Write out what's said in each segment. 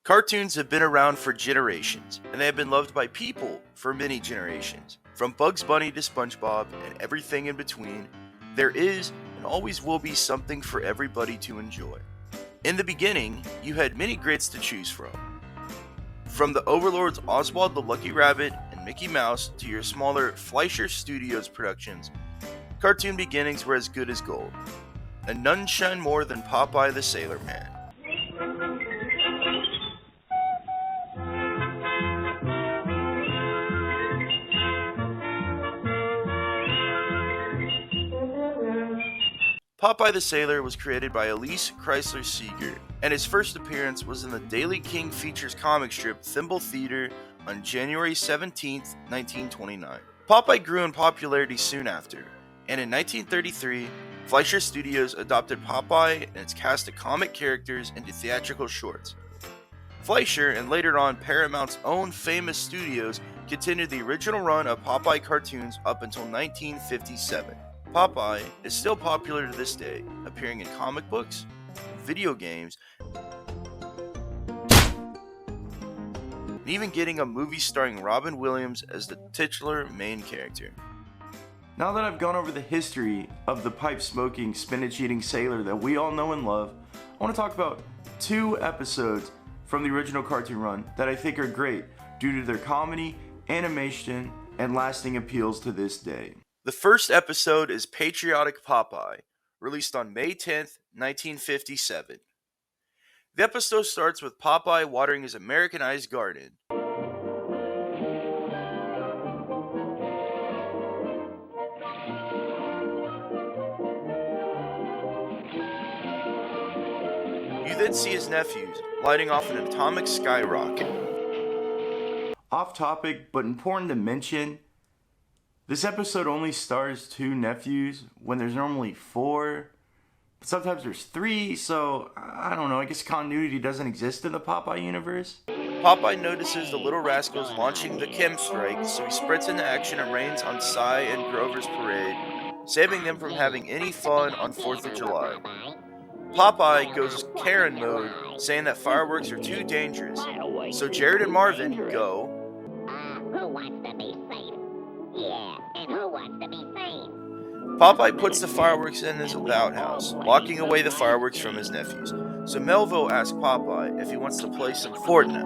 Cartoons have been around for generations, and they have been loved by people for many generations. From Bugs Bunny to SpongeBob and everything in between, there is and always will be something for everybody to enjoy. In the beginning, you had many grids to choose from. From the overlords Oswald the Lucky Rabbit and Mickey Mouse to your smaller Fleischer Studios productions, cartoon beginnings were as good as gold. And none shine more than Popeye the Sailor Man. Popeye the Sailor was created by Elise Chrysler Seeger, and his first appearance was in the Daily King Features comic strip Thimble Theater on January 17, 1929. Popeye grew in popularity soon after, and in 1933, Fleischer Studios adopted Popeye and its cast of comic characters into theatrical shorts. Fleischer and later on Paramount's own famous studios continued the original run of Popeye cartoons up until 1957. Popeye is still popular to this day, appearing in comic books, video games, and even getting a movie starring Robin Williams as the titular main character. Now that I've gone over the history of the pipe-smoking, spinach-eating sailor that we all know and love, I want to talk about two episodes from the original cartoon run that I think are great due to their comedy, animation, and lasting appeals to this day. The first episode is Patriotic Popeye, released on May 10th, 1957. The episode starts with Popeye watering his Americanized garden. You then see his nephews lighting off an atomic skyrocket. Off topic, but important to mention, this episode only stars two nephews when there's normally four, but sometimes there's three, so I don't know, I guess continuity doesn't exist in the Popeye universe. Popeye notices the little rascals launching the chem strike, so he sprints into action and rains on Cy and Grover's parade, saving them from having any fun on 4th of July. Popeye goes Karen mode, saying that fireworks are too dangerous, so Jared and Marvin go. Who wants to be safe? Yeah, and who wants to be safe? Popeye puts the fireworks in his outhouse, locking away the fireworks from his nephews. So Melville asks Popeye if he wants to play some Fortnite.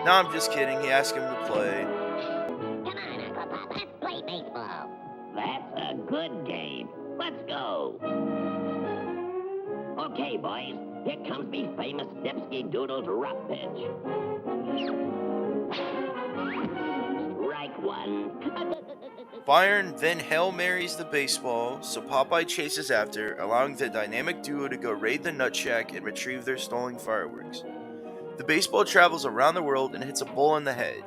No, I'm just kidding, he asks him to play. Come on, Uncle Pop, let's play baseball. That's a good game. Let's go. Okay, boys, here comes me famous Dipsky Doodle's rock pitch. Strike one. Byron then Hail Marys the baseball, so Popeye chases after, allowing the dynamic duo to go raid the nut shack and retrieve their stolen fireworks. The baseball travels around the world and hits a bull in the head,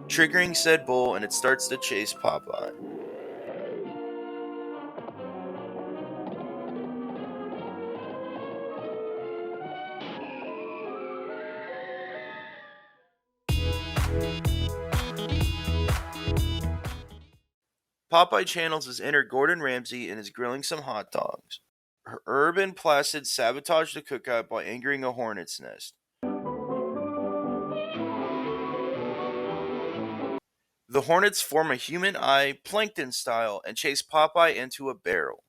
triggering said bull, and it starts to chase Popeye. Popeye channels his inner Gordon Ramsay and is grilling some hot dogs. Herb and Placid sabotage the cookout by angering a hornet's nest. The hornets form a human eye, plankton style, and chase Popeye into a barrel.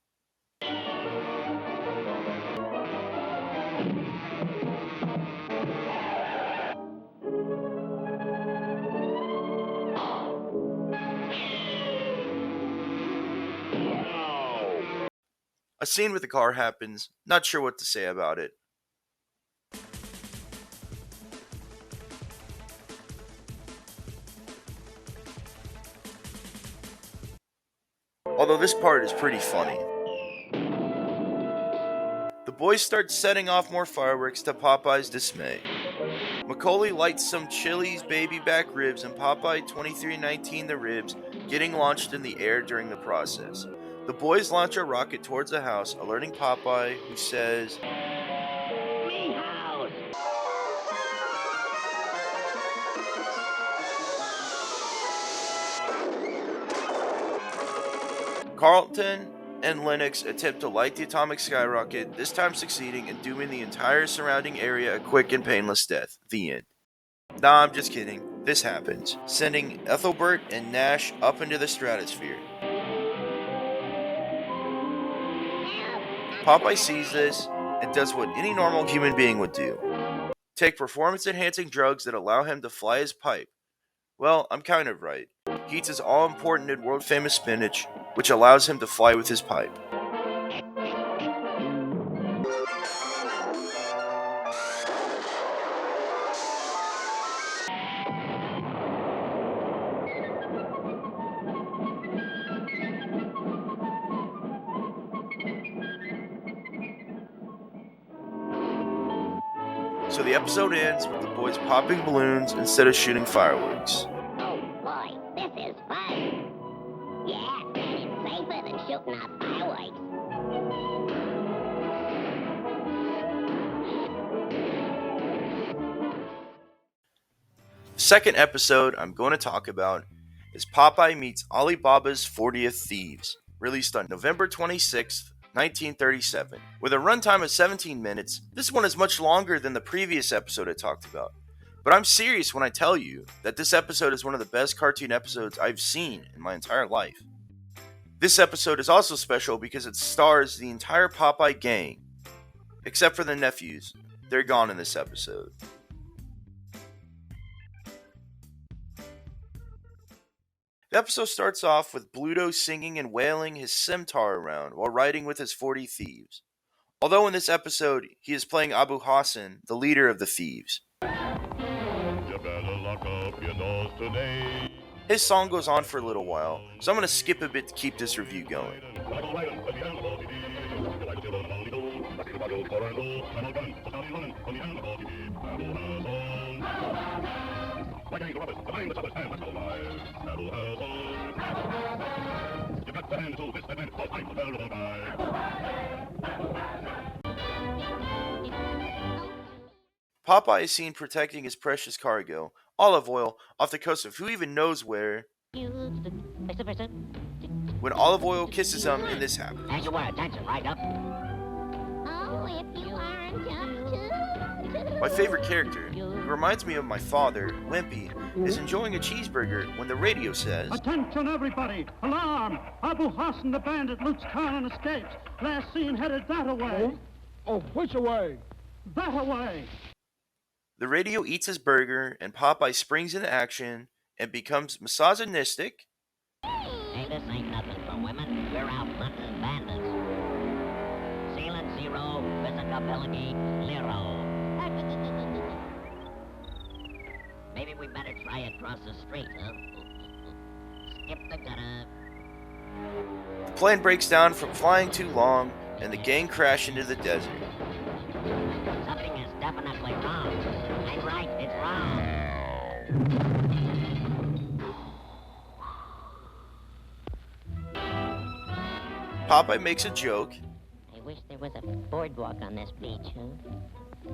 A scene with the car happens, not sure what to say about it. Although this part is pretty funny. The boys start setting off more fireworks to Popeye's dismay. Macaulay lights some Chili's baby back ribs and Popeye 2319 the ribs, getting launched in the air during the process. The boys launch a rocket towards the house, alerting Popeye, who says, Me house. Carlton, and Lennox attempt to light the atomic skyrocket, this time succeeding and dooming the entire surrounding area a quick and painless death. The end. Nah, I'm just kidding. This happens, sending Ethelbert and Nash up into the stratosphere. Popeye sees this and does what any normal human being would do. Take performance-enhancing drugs that allow him to fly his pipe. Well, I'm kind of right. He eats his all-important and world-famous spinach, which allows him to fly with his pipe. So the episode ends with the boys popping balloons instead of shooting fireworks. Oh boy, this is fun. Yeah, and it's safer than shooting off fireworks. The second episode I'm going to talk about is Popeye Meets Alibaba's 40th Thieves, released on November 26th, 1937. With a runtime of 17 minutes, this one is much longer than the previous episode I talked about. But I'm serious when I tell you that this episode is one of the best cartoon episodes I've seen in my entire life. This episode is also special because it stars the entire Popeye gang, except for the nephews. They're gone in this episode. The episode starts off with Bluto singing and wailing his scimitar around while riding with his 40 thieves. Although in this episode, he is playing Abu Hassan, the leader of the thieves. You better lock up your nose today. His song goes on for a little while, so I'm going to skip a bit to keep this review going. Popeye is seen protecting his precious cargo, olive oil, off the coast of who even knows where, when Olive Oil kisses him and this happens. As you were, attention, right up. Oh, if you aren't up to. My favorite character, who reminds me of my father, Wimpy, is enjoying a cheeseburger when the radio says, Attention everybody! Alarm! Abu Hassan the bandit loots car and escapes. Last seen headed that away. Oh, which away? That away. The radio eats his burger and Popeye springs into action and becomes misogynistic, Hey, this ain't nothing for women. We're out hunting bandits. Sealant 0, visibility 0. Maybe we better try it across the street, huh? Skip the gutter. the plane breaks down from flying too long, and the gang crash into the desert. Something is definitely wrong. I'm right, it's wrong. Popeye makes a joke, I wish there was a boardwalk on this beach, huh?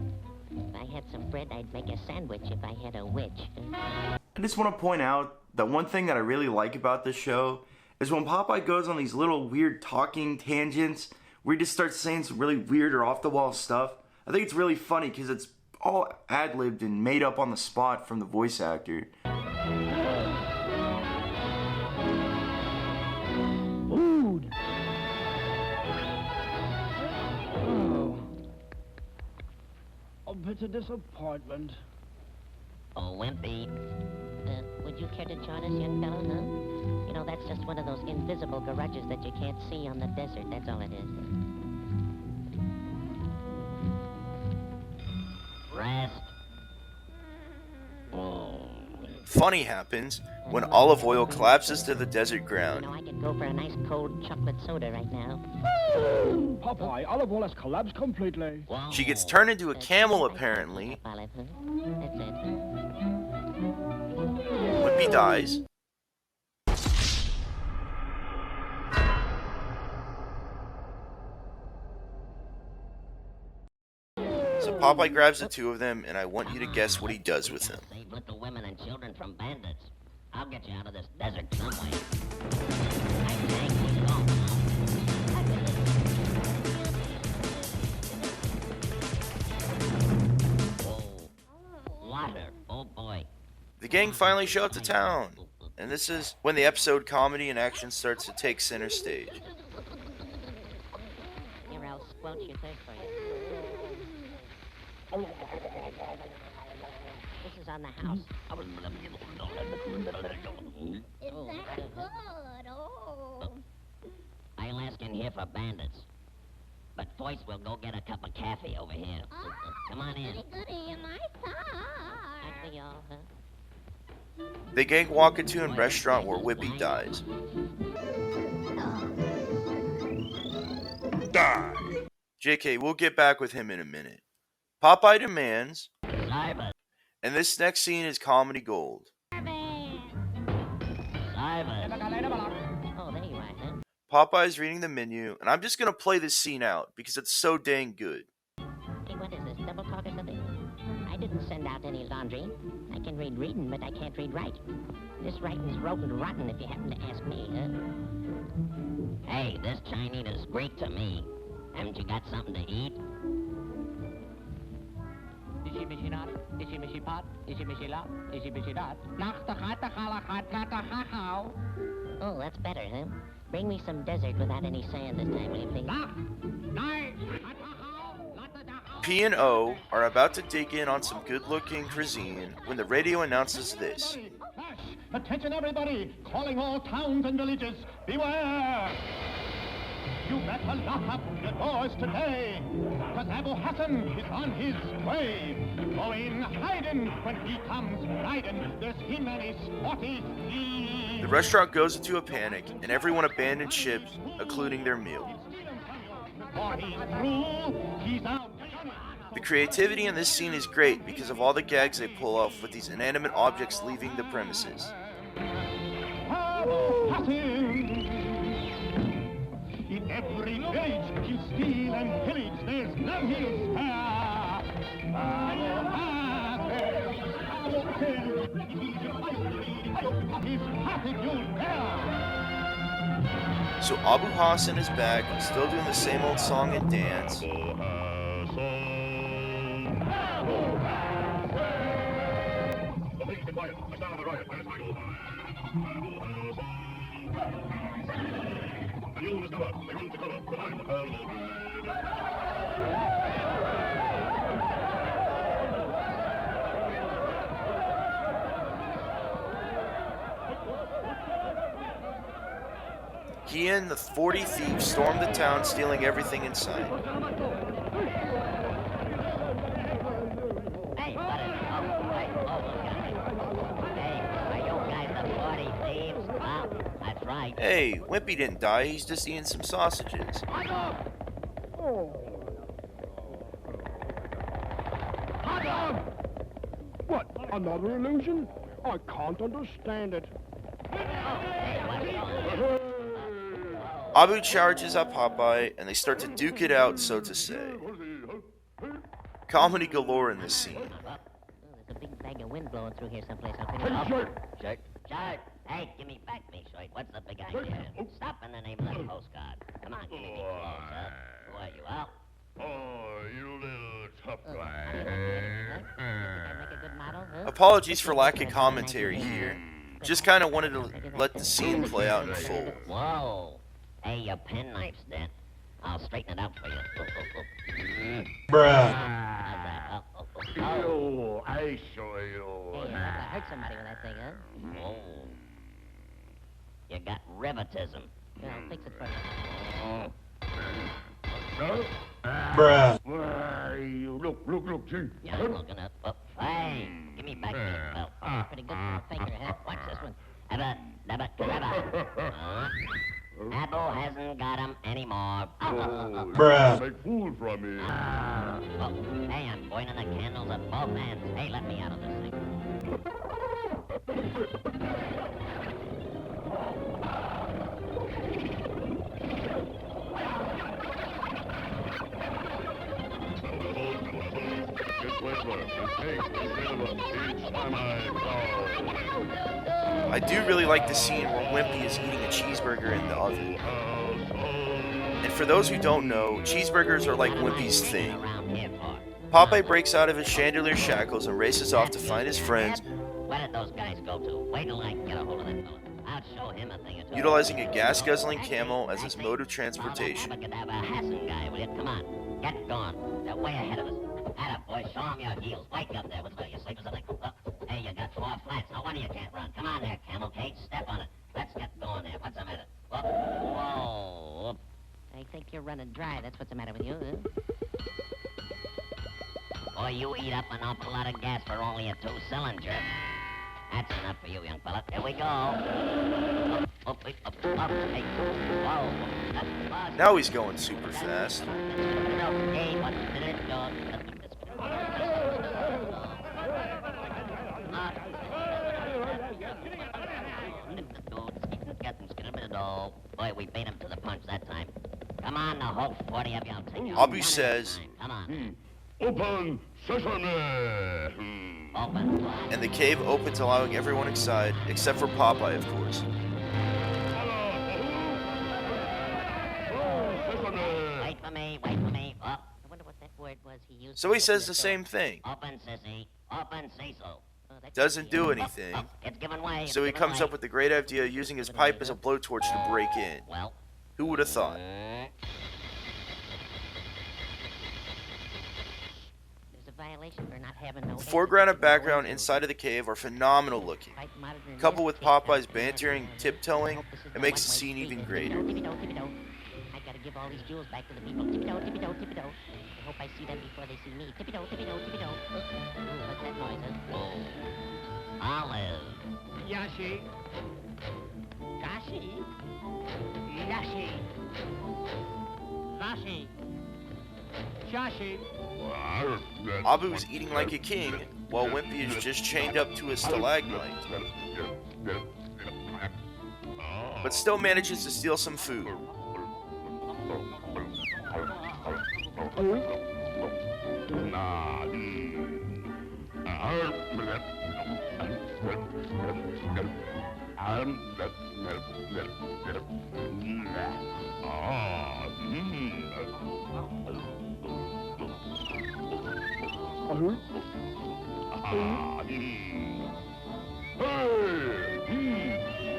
If I had some bread, I'd make a sandwich if I had a witch. I just want to point out that one thing that I really like about this show is when Popeye goes on these little weird talking tangents where he just starts saying some really weird or off-the-wall stuff. I think it's really funny because it's all ad-libbed and made up on the spot from the voice actor. Food. Oh. A bit of disappointment. Oh, Wimpy. Would you care to join us, young fellow, huh? You know, that's just one of those invisible garages that you can't see on the desert. That's all it is. Rest. Oh. Funny happens when Olive Oil collapses to the desert You ground. know, I could go for a nice cold chocolate soda right now. Popeye, Olive Oil has collapsed completely. Whoa. She gets turned into a camel apparently. Olive, huh? That's it. Wimpy dies. So Popeye grabs the two of them, and I want you to guess what he does with them. Save little women and children from bandits. I'll get you out of this desert some way. I think we don't. The gang finally show up to town, and this is when the episode comedy and action starts to take center stage. Here, I'll squelch your thirst for you. This is on the house. I'll ask in here for bandits. But first, we'll go get a cup of coffee over here. Come on in. Aren't we all, huh? The gang walk into a restaurant where Whippy dies. Die! JK, we'll get back with him in a minute. Popeye demands, Simon. and this next scene is comedy gold. Simon. Oh, there you are, huh? Popeye's reading the menu, and I'm just gonna play this scene out because it's so dang good. Hey, what is this, double talk or something? I didn't send out any laundry. I can read reading, but I can't read writing. This writing's rodent rotten if you happen to ask me, huh? Hey, this Chinese is Greek to me. Haven't you got something to eat? Oh, that's better, huh? Bring me some dessert without any sand this time, will you please? P and O are about to dig in on some good-looking cuisine when the radio announces this. Hush! Attention, everybody! Calling all towns and villages. Beware! You better lock up your doors today, because Abu Hassan is on his way. Going hiding when he comes riding. There's him and his sporty steed. The restaurant goes into a panic, and everyone abandons ship, including their meal. Before he's through, he's out. The creativity in this scene is great because of all the gags they pull off with these inanimate objects leaving the premises. Abu Hassan. In every village, he'll steal and pillage. There's none he'll spare. Abu Hassan. His attitude there. So Abu Hassan is back, still doing the same old song and dance. He and the 40 thieves storm the town, stealing everything in sight. Hey, what is Hey, are you guys the 40 thieves? Well, that's right. Hey, Wimpy didn't die, he's just eating some sausages. What? Another illusion? I can't understand it. Abu charges at Popeye, and they start to duke it out, so to say. Comedy galore in this scene. Oh, there's a big bag of wind blowing through here someplace. I'll figure it out. Shirt. Hey, give me back me shirt. What's the big idea? Stop in the name of the postcard. Come on, give me closer. Who are you, Al? Oh, you little tough Oh, guy. I make a good model, huh? Apologies for lack of commentary here. Just kind of wanted to let the scene play out in full. Whoa. Hey, your penknife's dead. I'll straighten it out for you. Bruh. Oh, I saw Hey, you. I hurt somebody with that thing, huh? Oh. You got rheumatism. Here, I'll fix it for you. Bruh. Why, you look, gee. Yeah, I'm looking up. Oh, hey, give me back this belt. Pretty good for a faker, huh? Watch this one. Apple hasn't got 'em anymore. Bruh. Make fool from me. Oh, hey, I'm burning the candles at both ends. Hey, let me out of this thing. I do really like the scene where Wimpy is eating a cheeseburger in the oven. And for those who don't know, cheeseburgers are like Wimpy's thing. Around here for. Popeye breaks out of his chandelier shackles and races off to find his friends, Where did those guys go to? Wait till I can get a hold of that fella. I'll show him a thing or two. Utilizing a gas-guzzling camel as his mode of transportation. Abracadabra Hassan guy, will you? Come on. Get going. They're way ahead of us. Atta boy, show 'em your heels. Wake up there. What's the matter? You sleep or something? Look, hey, you got 4 flats. No wonder you can't run. Come on there, camel cage. Step on it. Let's get going there. What's the matter? Whoop. Whoa. Whoop. I think you're running dry. That's what's the matter with you, huh? Boy, you eat up an awful lot of gas for only a 2-cylinder. That's enough for you, young fella. Here we go. Up, hey. Whoa. Now he's going super fast. Hey, what did it do? Boy, we beat him to the punch that time. Come on, the whole 40 of you. I'll take you. Abu says, Come on. Open sesame! Open. and the cave opens, allowing everyone inside, except for Popeye, of course. Wait for me, wait for me. Up. I wonder what that word was he used. So he says the same thing. Open, sissy. Open, say so. Doesn't do anything. It's giving way. So he comes up with the great idea of using his pipe as a blowtorch to break in. Well. Who would have thought? There's a violation for not having no. The foreground and background inside of the cave are phenomenal looking. Coupled with Popeye's bantering, tiptoeing, it makes the scene even greater. I gotta give all these jewels back to the people. Tippy-toe, tippy-toe, tippy-toe. I hope I see them before they see me. Tippy-toe, tippy-toe, tippy-toe. Ooh, what's that noise, huh? Olive. Yashi. Gashi? Yashi. Vashi. Shashi. Abu is eating like a king, while Wimpy is just chained up to a stalagmite, but still manages to steal some food.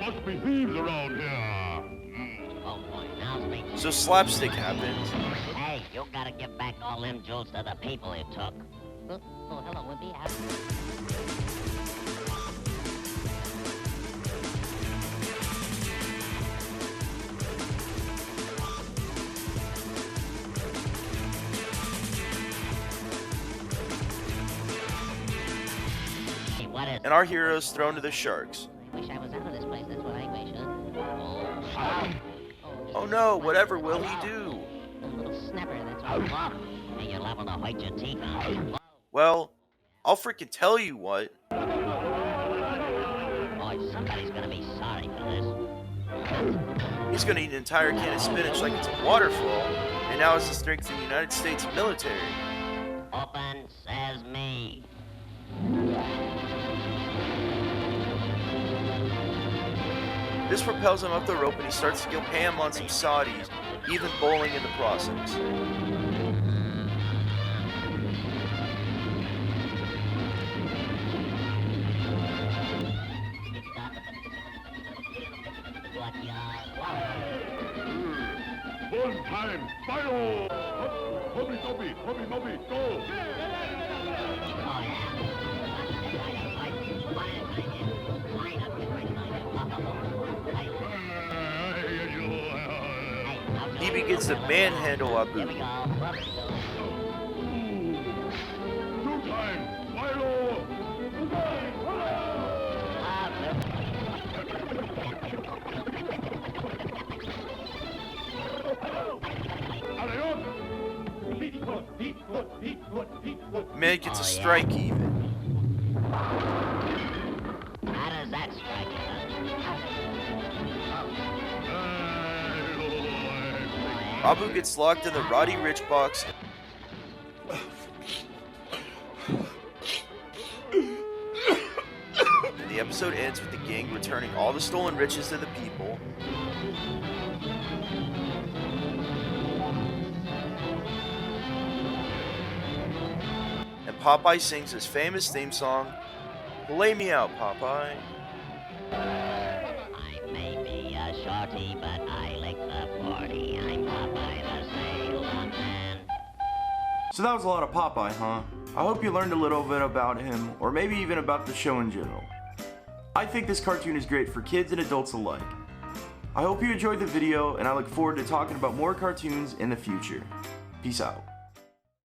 Must be thieves around here. Oh boy, now speak. So slapstick happens. Hey, you gotta give back all them jewels to the people you took. Oh, hello, Wimpy. Hey, what is And our hero's thrown to the sharks. I wish I was out of this place. That's what I wish, huh? Oh no, whatever will he do? A little snapper, that's all. Whoa. Hey, you're liable to hurt your teeth on me. Well, I'll freaking tell you what. Boy, somebody's gonna be sorry for this. He's gonna eat an entire can of spinach like it's a waterfall, and now has the strength of the United States military. Open sesame. This propels him up the rope and he starts to go ham on some Saudis, even bowling in the process. One time, fire! Hobby, go! He begins to manhandle Here Abu. we go. Two time, fire! Man gets a strike even. How does that strike you, Abu gets locked in the Roddy Rich box. And the episode ends with the gang returning all the stolen riches to the people. And Popeye sings his famous theme song, Lay me out, Popeye. I may be a shorty, but I lick the 40. I'm Popeye the Sailor Man. So that was a lot of Popeye, huh? I hope you learned a little bit about him, or maybe even about the show in general. I think this cartoon is great for kids and adults alike. I hope you enjoyed the video, and I look forward to talking about more cartoons in the future. Peace out.